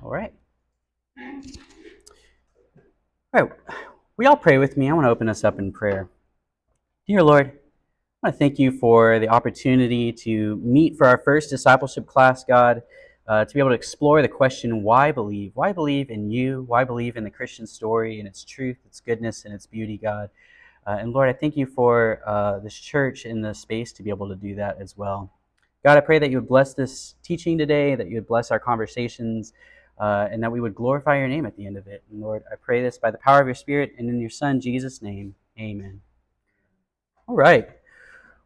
All right. All right. We all pray with me. I want to open us up in prayer. Dear Lord, I want to thank you for the opportunity to meet for our first discipleship class, God, to be able to explore the question, why believe? Why believe in you? Why believe in the Christian story and its truth, its goodness, and its beauty, God? And Lord, I thank you for this church and the space to be able to do that as well. God, I pray that you would bless this teaching today, that you would bless our conversations, and that we would glorify your name at the end of it. And Lord, I pray this by the power of your Spirit and in your Son, Jesus' name. Amen. All right.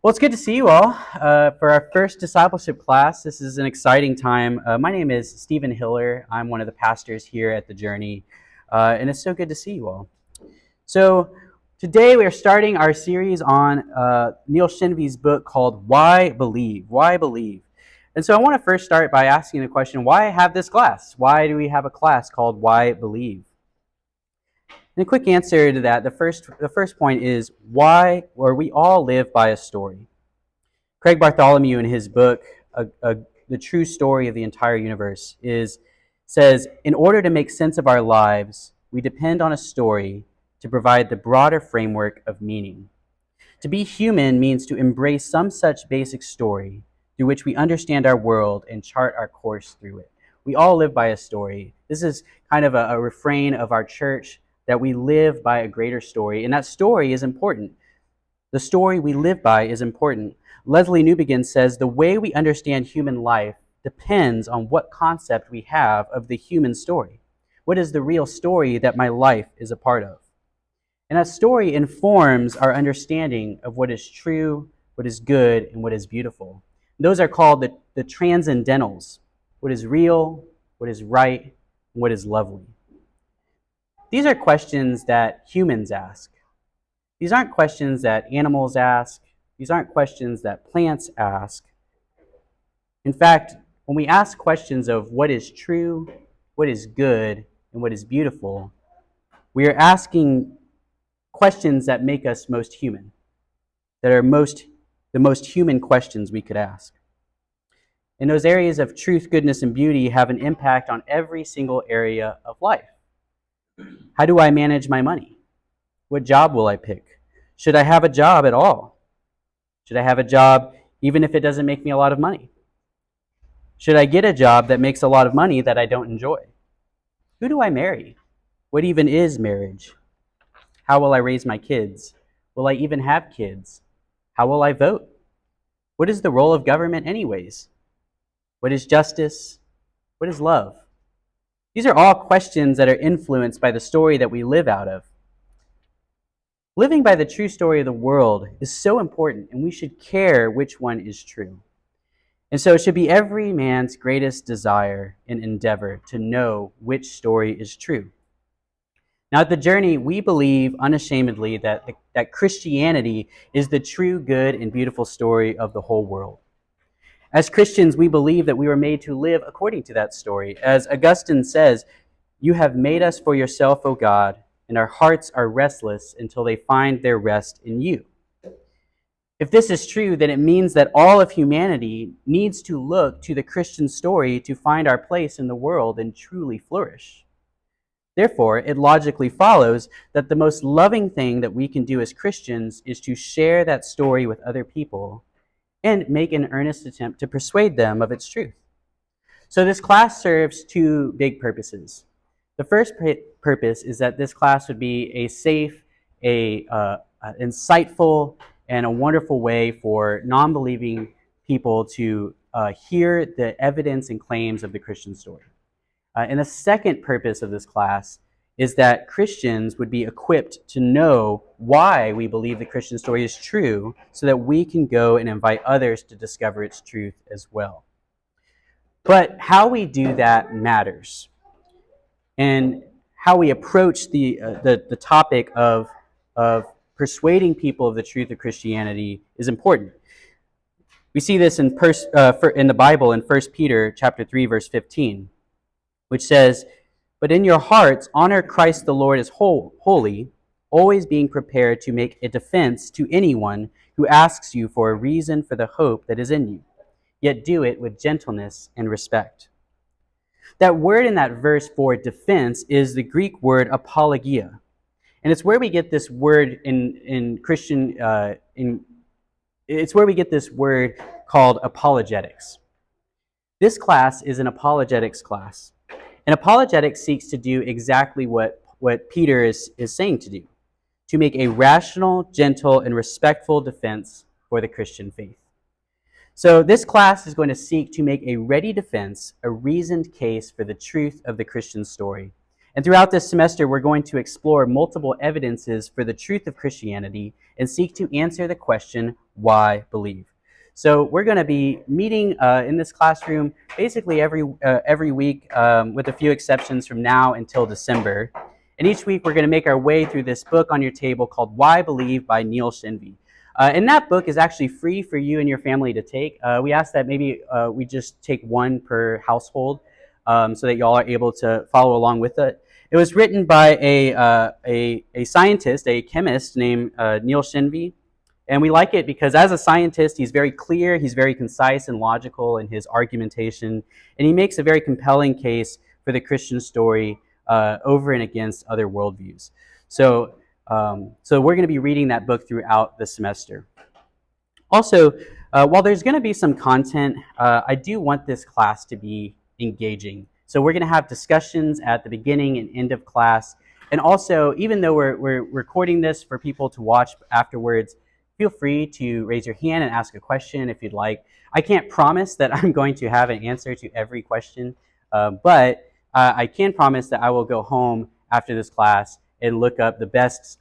Well, it's good to see you all for our first discipleship class. This is an exciting time. My name is Stephen Hiller. I'm one of the pastors here at The Journey, and it's so good to see you all. So today we are starting our series on Neil Shenvi's book called Why Believe? Why Believe? And so I want to first start by asking the question, why have this class? Why do we have a class called Why Believe? And a quick answer to that, the first point is why, or we all live by a story. Craig Bartholomew in his book, The True Story of the Entire Universe, says, in order to make sense of our lives, we depend on a story to provide the broader framework of meaning. To be human means to embrace some such basic story through which we understand our world and chart our course through it. We all live by a story. This is kind of a refrain of our church, that we live by a greater story, and that story is important. The story we live by is important. Leslie Newbegin says, the way we understand human life depends on what concept we have of the human story. What is the real story that my life is a part of? And that story informs our understanding of what is true, what is good, and what is beautiful. Those are called the transcendentals. What is real, what is right, and what is lovely. These are questions that humans ask. These aren't questions that animals ask. These aren't questions that plants ask. In fact, when we ask questions of what is true, what is good, and what is beautiful, we are asking questions that make us most human, that are the most human questions we could ask. And those areas of truth, goodness, and beauty have an impact on every single area of life. How do I manage my money? What job will I pick? Should I have a job at all? Should I have a job even if it doesn't make me a lot of money? Should I get a job that makes a lot of money that I don't enjoy? Who do I marry? What even is marriage? How will I raise my kids? Will I even have kids? How will I vote? What is the role of government anyways? What is justice? What is love? These are all questions that are influenced by the story that we live out of. Living by the true story of the world is so important, and we should care which one is true. And so it should be every man's greatest desire and endeavor to know which story is true. Now, at The Journey, we believe unashamedly that Christianity is the true, good, and beautiful story of the whole world. As Christians, we believe that we were made to live according to that story. As Augustine says, you have made us for yourself, O God, and our hearts are restless until they find their rest in you. If this is true, then it means that all of humanity needs to look to the Christian story to find our place in the world and truly flourish. Therefore, it logically follows that the most loving thing that we can do as Christians is to share that story with other people and make an earnest attempt to persuade them of its truth. So this class serves two big purposes. The first purpose is that this class would be a safe, insightful, and a wonderful way for non-believing people to hear the evidence and claims of the Christian story. And the second purpose of this class is that Christians would be equipped to know why we believe the Christian story is true so that we can go and invite others to discover its truth as well. But how we do that matters. And how we approach the topic of persuading people of the truth of Christianity is important. We see this in the Bible in 1 Peter chapter 3, verse 15, which says, but in your hearts, honor Christ the Lord as holy, always being prepared to make a defense to anyone who asks you for a reason for the hope that is in you. Yet do it with gentleness and respect. That word in that verse for defense is the Greek word apologia. And it's where we get this word in Christian, it's where we get this word called apologetics. This class is an apologetics class. And apologetics seeks to do exactly what Peter is saying to do, to make a rational, gentle, and respectful defense for the Christian faith. So this class is going to seek to make a ready defense, a reasoned case for the truth of the Christian story. And throughout this semester, we're going to explore multiple evidences for the truth of Christianity and seek to answer the question, why believe? So we're going to be meeting in this classroom basically every week, with a few exceptions from now until December. And each week, we're going to make our way through this book on your table called Why Believe by Neil Shenvi. And that book is actually free for you and your family to take. We ask that maybe we just take one per household, so that y'all are able to follow along with it. It was written by a scientist, a chemist named Neil Shenvi. And we like it because as a scientist, he's very clear, he's very concise and logical in his argumentation, and he makes a very compelling case for the Christian story over and against other worldviews. So we're going to be reading that book throughout the semester. Also, while there's going to be some content, I do want this class to be engaging. So we're going to have discussions at the beginning and end of class. And also, even though we're recording this for people to watch afterwards, feel free to raise your hand and ask a question if you'd like. I can't promise that I'm going to have an answer to every question, but I can promise that I will go home after this class and look up the best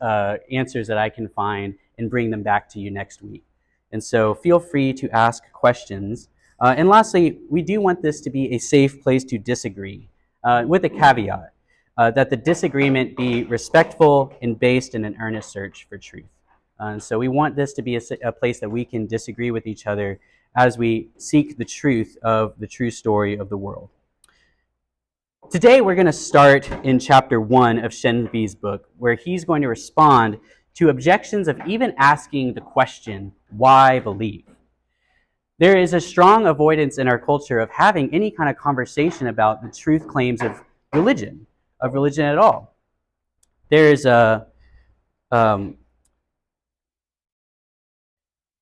answers that I can find and bring them back to you next week. And so feel free to ask questions. And lastly, we do want this to be a safe place to disagree, with a caveat that the disagreement be respectful and based in an earnest search for truth. And so we want this to be a place that we can disagree with each other as we seek the truth of the true story of the world. Today we're going to start in chapter 1 of Shenvi's book, where he's going to respond to objections of even asking the question, why believe? There is a strong avoidance in our culture of having any kind of conversation about the truth claims of religion at all. There's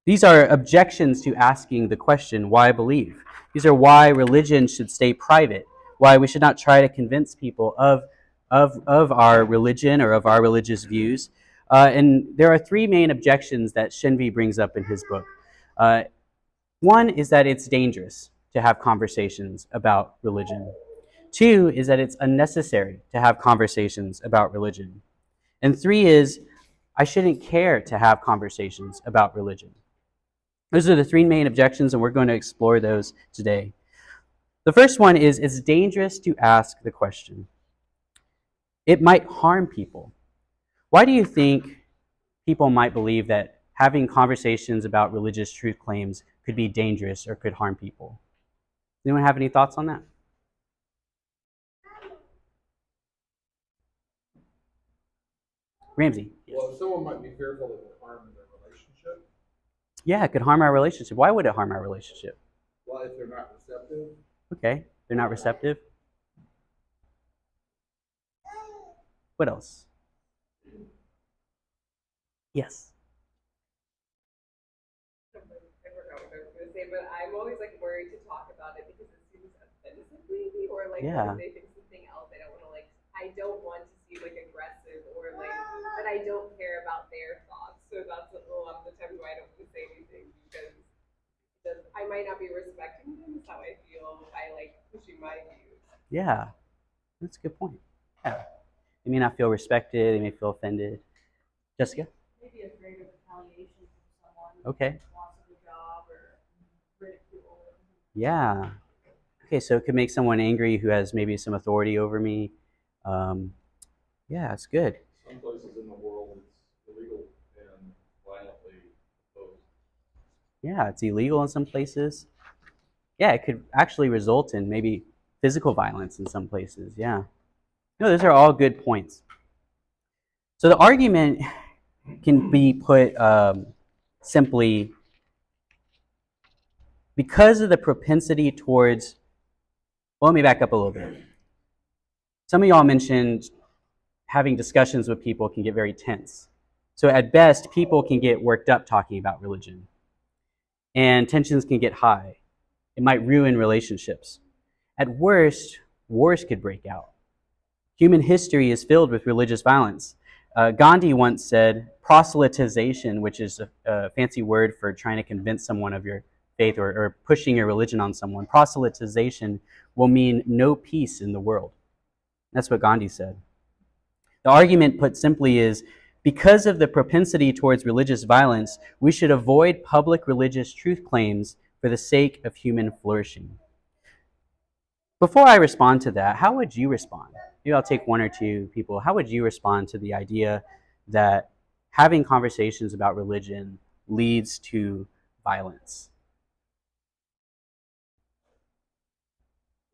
these are objections to asking the question, why believe? These are why religion should stay private, why we should not try to convince people of our religion or of our religious views. And there are three main objections that Shenvi brings up in his book. One is that it's dangerous to have conversations about religion. Two is that it's unnecessary to have conversations about religion. And three is, I shouldn't care to have conversations about religion. Those are the three main objections, and we're going to explore those today. The first one is, it's dangerous to ask the question. It might harm people. Why do you think people might believe that having conversations about religious truth claims could be dangerous or could harm people? Anyone have any thoughts on that? Ramsey. Well, someone might be fearful it will harm their relationship. Yeah, it could harm our relationship. Why would it harm our relationship? Well, if they're not receptive. Okay, they're not receptive. What else? Yes. I forgot what I was going to say, but I'm always like worried to talk about it because it seems offensive, maybe, or like if they think something else, I don't want to I don't want to seem like aggressive or like that I don't care about their thoughts. So that's a lot of the times why I don't want to say anything because I might not be respecting them. Is how I feel by like pushing my views. Yeah, that's a good point. Yeah, they may not feel respected. They may feel offended. Jessica? Maybe afraid of retaliation from someone Okay. who wants a job or ridicule. Yeah. Okay, so it could make someone angry who has maybe some authority over me. Yeah, it's good. Some places in the world it's illegal and violently opposed. Yeah, it's illegal in some places. Yeah, it could actually result in maybe physical violence in some places. Yeah. No, those are all good points. So the argument can be put simply, because of the propensity towards, Well, let me back up a little bit. Some of y'all mentioned having discussions with people can get very tense. So at best, people can get worked up talking about religion, and tensions can get high. It might ruin relationships. At worst, wars could break out. Human history is filled with religious violence. Gandhi once said, proselytization, which is a fancy word for trying to convince someone of your faith or pushing your religion on someone, proselytization will mean no peace in the world. That's what Gandhi said. The argument, put simply, is because of the propensity towards religious violence, we should avoid public religious truth claims for the sake of human flourishing. Before I respond to that, how would you respond? Maybe I'll take one or two people. How would you respond to the idea that having conversations about religion leads to violence?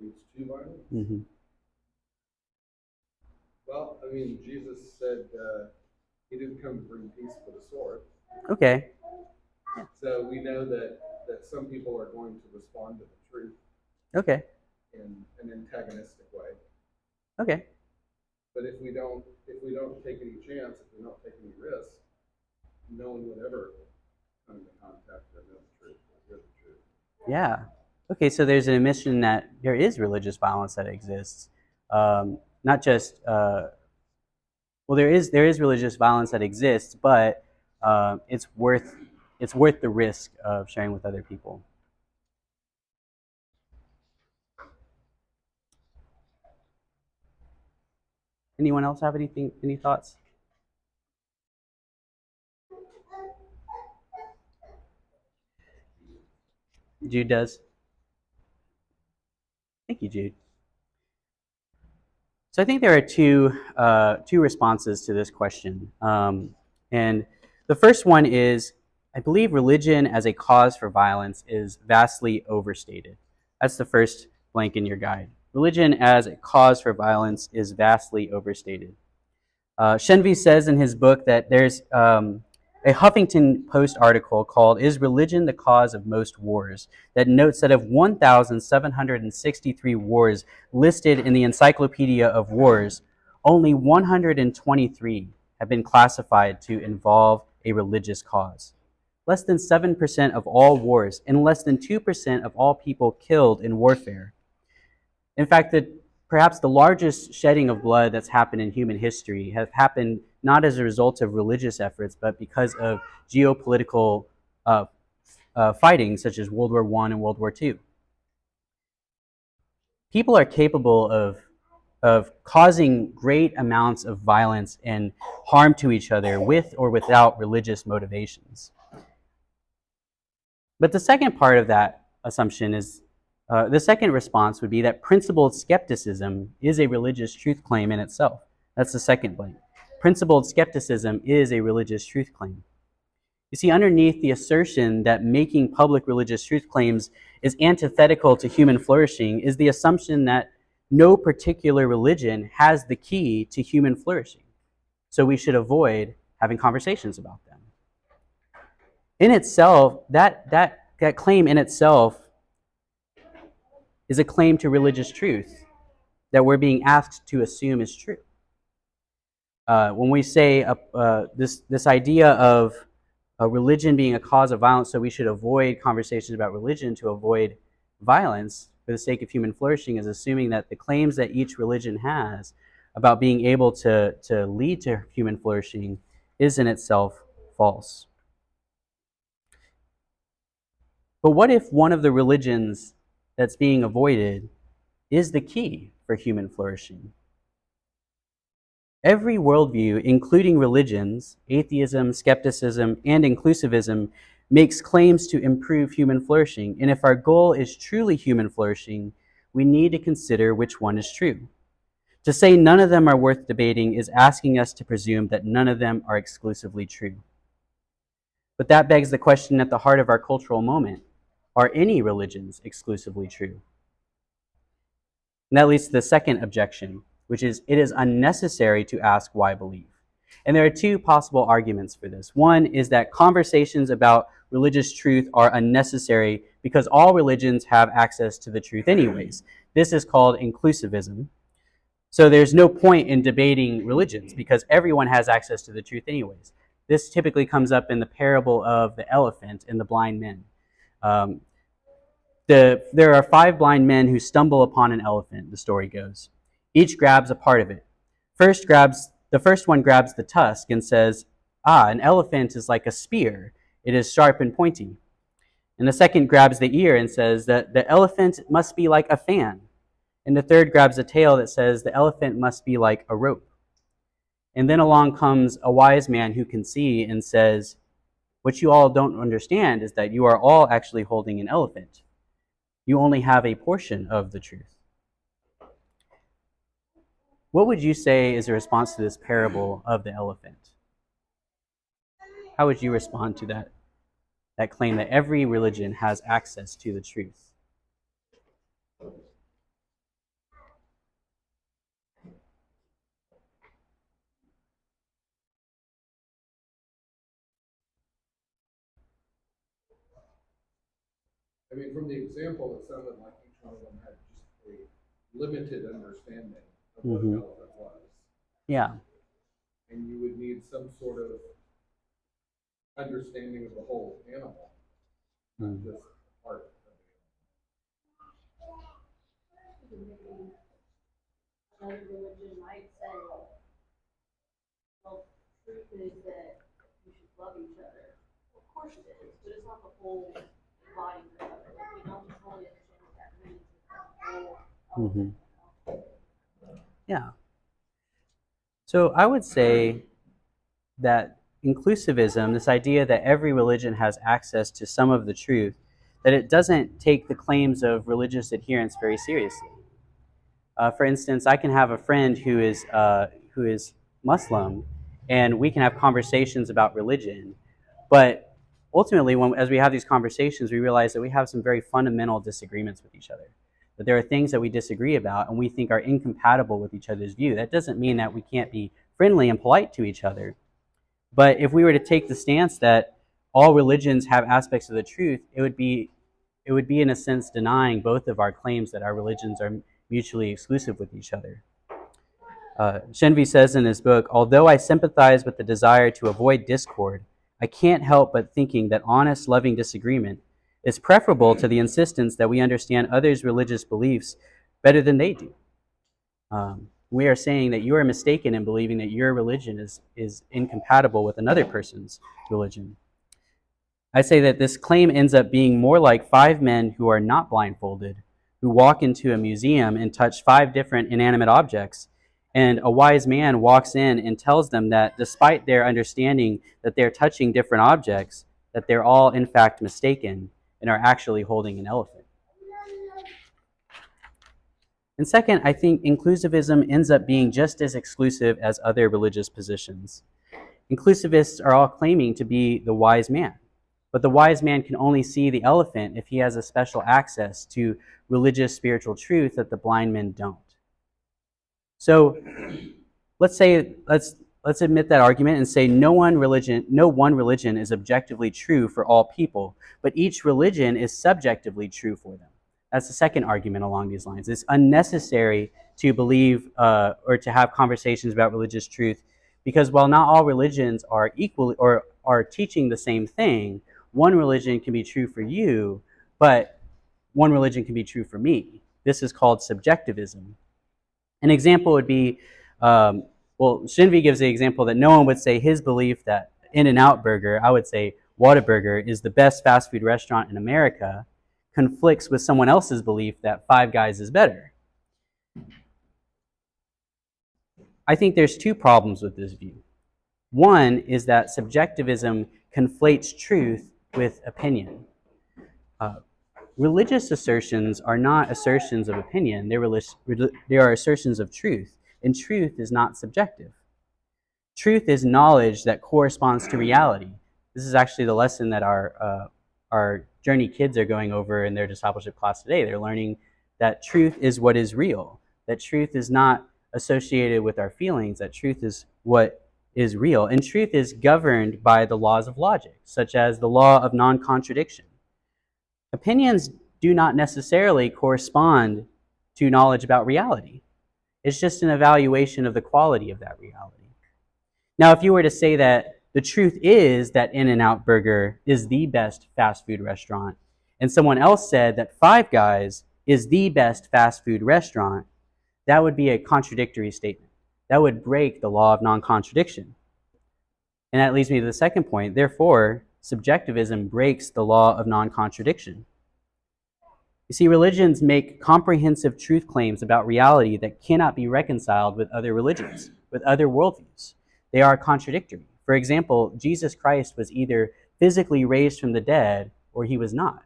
Leads to violence? Mm-hmm. Well, I mean, Jesus said he didn't come to bring peace but a sword. Okay. So we know that some people are going to respond to the truth Okay. in an antagonistic way. Okay. But if we don't take any chance, if we don't take any risk, no one would ever come into contact or know the truth or hear the truth. Yeah. Okay, so there's an admission that there is religious violence that exists. Not just well, there is religious violence that exists, but it's worth the risk of sharing with other people. Anyone else have any thoughts? Jude does. Thank you, Jude. So I think there are two responses to this question. And the first one is, I believe religion as a cause for violence is vastly overstated. That's the first blank in your guide. Religion as a cause for violence is vastly overstated. Shenvi says in his book that there's a Huffington Post article called "Is Religion the Cause of Most Wars?" that notes that of 1,763 wars listed in the Encyclopedia of Wars, only 123 have been classified to involve a religious cause. Less than 7% of all wars and less than 2% of all people killed in warfare. In fact, perhaps the largest shedding of blood that's happened in human history has happened not as a result of religious efforts, but because of geopolitical fighting, such as World War I and World War II. People are capable of causing great amounts of violence and harm to each other with or without religious motivations. But the second part of that assumption is, the second response would be that principled skepticism is a religious truth claim in itself. That's the second blank. Principled skepticism is a religious truth claim. You see, underneath the assertion that making public religious truth claims is antithetical to human flourishing is the assumption that no particular religion has the key to human flourishing. So we should avoid having conversations about them. In itself, that claim in itself is a claim to religious truth that we're being asked to assume is true. When we say this idea of religion being a cause of violence, so we should avoid conversations about religion to avoid violence for the sake of human flourishing, is assuming that the claims that each religion has about being able to lead to human flourishing is in itself false. But what if one of the religions that's being avoided is the key for human flourishing? Every worldview, including religions, atheism, skepticism, and inclusivism, makes claims to improve human flourishing. And if our goal is truly human flourishing, we need to consider which one is true. To say none of them are worth debating is asking us to presume that none of them are exclusively true. But that begs the question at the heart of our cultural moment: are any religions exclusively true? And that leads to the second objection, which is it is unnecessary to ask why believe. And there are two possible arguments for this. One is that conversations about religious truth are unnecessary because all religions have access to the truth anyways. This is called inclusivism. So there's no point in debating religions because everyone has access to the truth anyways. This typically comes up in the parable of the elephant and the blind men. There are 5 blind men who stumble upon an elephant, the story goes. Each grabs a part of it. The first one grabs the tusk and says, an elephant is like a spear. It is sharp and pointy. And the second grabs the ear and says that the elephant must be like a fan. And the third grabs a tail that says the elephant must be like a rope. And then along comes a wise man who can see and says, what you all don't understand is that you are all actually holding an elephant. You only have a portion of the truth. What would you say is a response to this parable of the elephant? How would you respond to that claim that every religion has access to the truth? I mean, from the example, it sounded like each one of them had just a limited understanding of what an elephant was. Yeah. And you would need some sort of understanding of the whole animal, not just part of it. Another religion might say, well, truth is that you should love each other. Well, of course it is, but it's not the whole body of it. Like, we don't fully understand what that means. Yeah. So I would say that inclusivism, this idea that every religion has access to some of the truth, that it doesn't take the claims of religious adherence very seriously. For instance, I can have a friend who is Muslim, and we can have conversations about religion, but ultimately, as we have these conversations, we realize that we have some very fundamental disagreements with each other. That there are things that we disagree about and we think are incompatible with each other's view. That doesn't mean that we can't be friendly and polite to each other. But if we were to take the stance that all religions have aspects of the truth, it would be in a sense denying both of our claims that our religions are mutually exclusive with each other. Shenvi says in his book, although I sympathize with the desire to avoid discord, I can't help but thinking that honest, loving disagreement is preferable to the insistence that we understand others' religious beliefs better than they do. We are saying that you are mistaken in believing that your religion is incompatible with another person's religion. I say that this claim ends up being more like 5 men who are not blindfolded, who walk into a museum and touch 5 different inanimate objects, and a wise man walks in and tells them that despite their understanding that they're touching different objects, that they're all in fact mistaken and are actually holding an elephant. And second, I think inclusivism ends up being just as exclusive as other religious positions. Inclusivists are all claiming to be the wise man, but the wise man can only see the elephant if he has a special access to religious spiritual truth that the blind men don't. So let's admit that argument and say no one religion is objectively true for all people, but each religion is subjectively true for them. That's the second argument along these lines. It's unnecessary to believe or to have conversations about religious truth because while not all religions are equal or are teaching the same thing, one religion can be true for you, but one religion can be true for me. This is called subjectivism. An example would be, Shenvi gives the example that no one would say his belief that In-N-Out Burger, I would say Whataburger, is the best fast food restaurant in America, conflicts with someone else's belief that Five Guys is better. I think there's 2 problems with this view. One is that subjectivism conflates truth with opinion. Religious assertions are not assertions of opinion, they are assertions of truth, and truth is not subjective. Truth is knowledge that corresponds to reality. This is actually the lesson that our Journey kids are going over in their discipleship class today. They're learning that truth is what is real, that truth is not associated with our feelings, that truth is what is real. And truth is governed by the laws of logic, such as the law of non-contradiction. Opinions do not necessarily correspond to knowledge about reality. It's just an evaluation of the quality of that reality. Now, if you were to say that the truth is that In-N-Out Burger is the best fast food restaurant, and someone else said that Five Guys is the best fast food restaurant, that would be a contradictory statement. That would break the law of non-contradiction. And that leads me to the second point. Therefore, subjectivism breaks the law of non-contradiction. You see, religions make comprehensive truth claims about reality that cannot be reconciled with other religions, with other worldviews. They are contradictory. For example, Jesus Christ was either physically raised from the dead or he was not.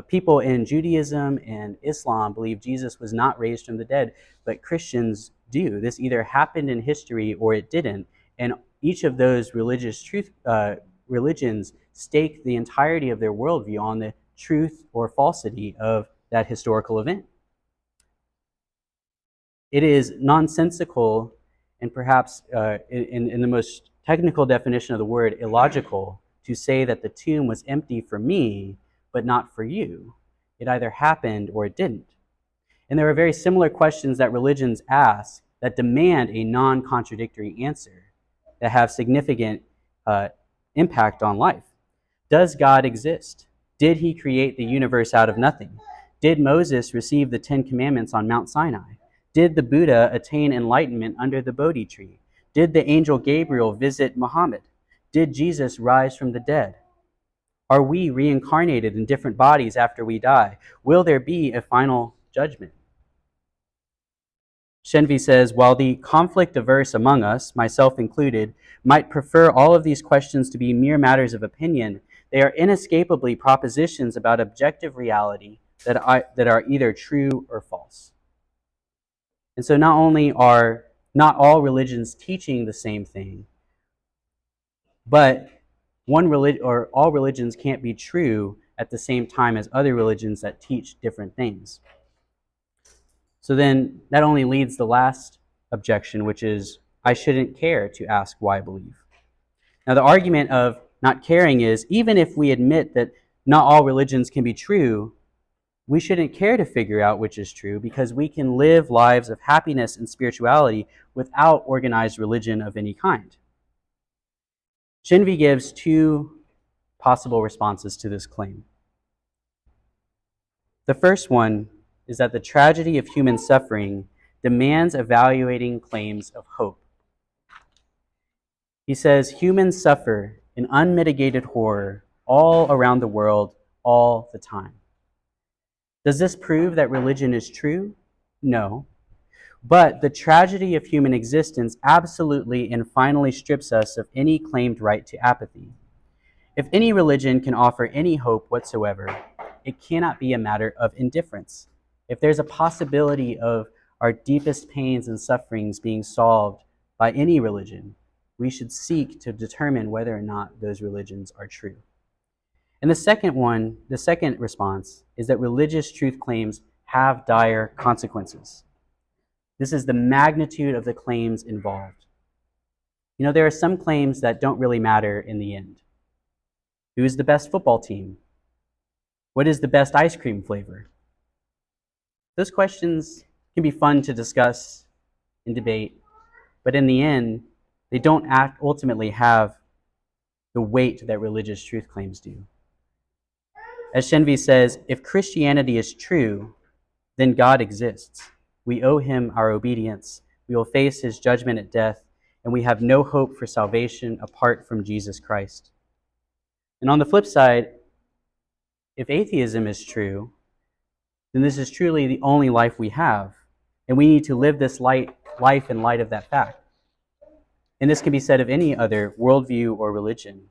People in Judaism and Islam believe Jesus was not raised from the dead, but Christians do. This either happened in history or it didn't. And each of those religions stake the entirety of their worldview on the truth or falsity of that historical event. It is nonsensical and perhaps in the most technical definition of the word, illogical, to say that the tomb was empty for me, but not for you. It either happened or it didn't. And there are very similar questions that religions ask that demand a non-contradictory answer that have significant impact on life. Does God exist? Did he create the universe out of nothing? Did Moses receive the 10 Commandments on Mount Sinai? Did the Buddha attain enlightenment under the Bodhi tree? Did the angel Gabriel visit Muhammad? Did Jesus rise from the dead? Are we reincarnated in different bodies after we die? Will there be a final judgment? Shenvi says, while the conflict averse among us, myself included, might prefer all of these questions to be mere matters of opinion, they are inescapably propositions about objective reality that are either true or false. And so not only are not all religions teaching the same thing, but all religions can't be true at the same time as other religions that teach different things. So then that only leads the last objection, which is I shouldn't care to ask why I believe. Now the argument of not caring is even if we admit that not all religions can be true, we shouldn't care to figure out which is true because we can live lives of happiness and spirituality without organized religion of any kind. Shenvi gives two possible responses to this claim. The first one is that the tragedy of human suffering demands evaluating claims of hope. He says humans suffer in unmitigated horror all around the world all the time. Does this prove that religion is true? No. But the tragedy of human existence absolutely and finally strips us of any claimed right to apathy. If any religion can offer any hope whatsoever, it cannot be a matter of indifference. If there's a possibility of our deepest pains and sufferings being solved by any religion, we should seek to determine whether or not those religions are true. And the second response is that religious truth claims have dire consequences. This is the magnitude of the claims involved. You know, there are some claims that don't really matter in the end. Who is the best football team? What is the best ice cream flavor? Those questions can be fun to discuss and debate, but in the end, they don't ultimately have the weight that religious truth claims do. As Shenvi says, if Christianity is true, then God exists. We owe him our obedience. We will face his judgment at death, and we have no hope for salvation apart from Jesus Christ. And on the flip side, if atheism is true, then this is truly the only life we have, and we need to live this life in light of that fact. And this can be said of any other worldview or religion.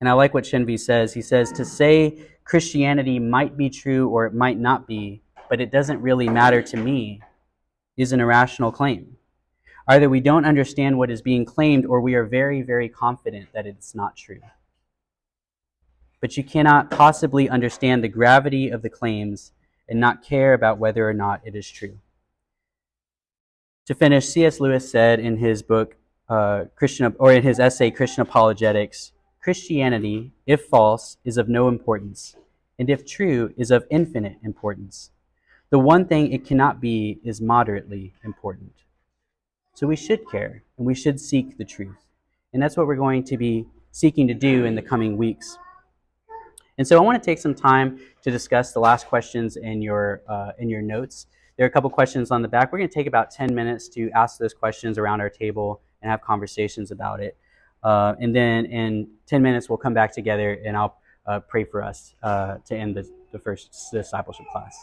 And I like what Shenvi says. He says, to say Christianity might be true or it might not be, but it doesn't really matter to me, is an irrational claim. Either we don't understand what is being claimed or we are very, very confident that it's not true. But you cannot possibly understand the gravity of the claims and not care about whether or not it is true. To finish, C.S. Lewis said in his book, in his essay, Christian Apologetics, Christianity, if false, is of no importance. and if true, is of infinite importance. The one thing it cannot be is moderately important. So we should care, and we should seek the truth. And that's what we're going to be seeking to do in the coming weeks. And so I want to take some time to discuss the last questions in your notes. There are a couple questions on the back. We're going to take about 10 minutes to ask those questions around our table and have conversations about it. And then in 10 minutes, we'll come back together and I'll pray for us to end the first discipleship class.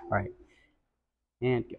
All right. And go.